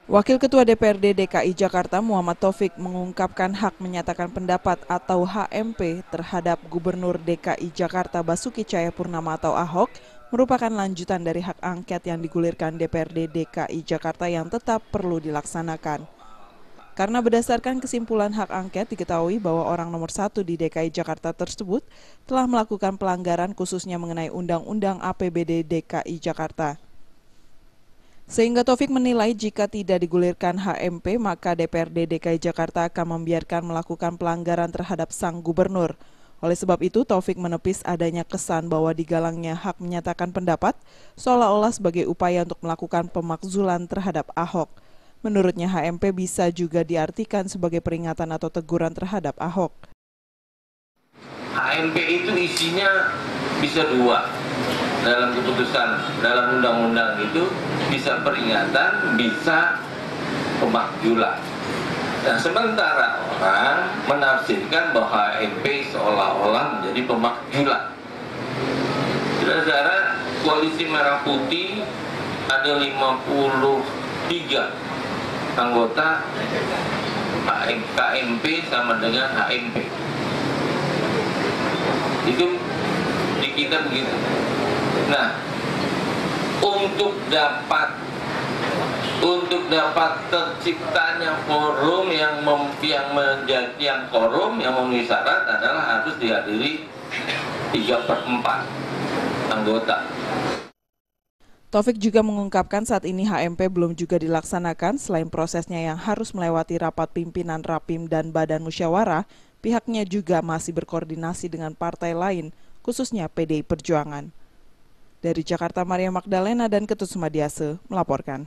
Wakil Ketua DPRD DKI Jakarta Muhammad Taufik mengungkapkan hak menyatakan pendapat atau HMP terhadap Gubernur DKI Jakarta Basuki Cahayapurnama atau Ahok merupakan lanjutan dari hak angket yang digulirkan DPRD DKI Jakarta yang tetap perlu dilaksanakan. Karena berdasarkan kesimpulan hak angket diketahui bahwa orang nomor 1 di DKI Jakarta tersebut telah melakukan pelanggaran khususnya mengenai Undang-Undang APBD DKI Jakarta. Sehingga Taufik menilai jika tidak digulirkan HMP, maka DPRD DKI Jakarta akan membiarkan melakukan pelanggaran terhadap sang gubernur. Oleh sebab itu, Taufik menepis adanya kesan bahwa digalangnya hak menyatakan pendapat seolah-olah sebagai upaya untuk melakukan pemakzulan terhadap Ahok. Menurutnya, HMP bisa juga diartikan sebagai peringatan atau teguran terhadap Ahok. HMP itu isinya bisa dua. Dalam keputusan, dalam undang-undang itu bisa peringatan, bisa pemakzulan. Nah, sementara orang menafsirkan bahwa HMP seolah-olah menjadi pemakzulan. Saudara, Koalisi Merah Putih ada 53 anggota, KMP sama dengan HMP. Itu di kita begitu. Nah, untuk dapat terciptanya forum yang memenuhi syarat adalah harus dihadiri 3/4 anggota. Taufik juga mengungkapkan saat ini HMP belum juga dilaksanakan selain prosesnya yang harus melewati rapat pimpinan Rapim dan Badan Musyawarah, pihaknya juga masih berkoordinasi dengan partai lain, khususnya PDI Perjuangan. Dari Jakarta, Maria Magdalena dan Ketut Sumadiase melaporkan.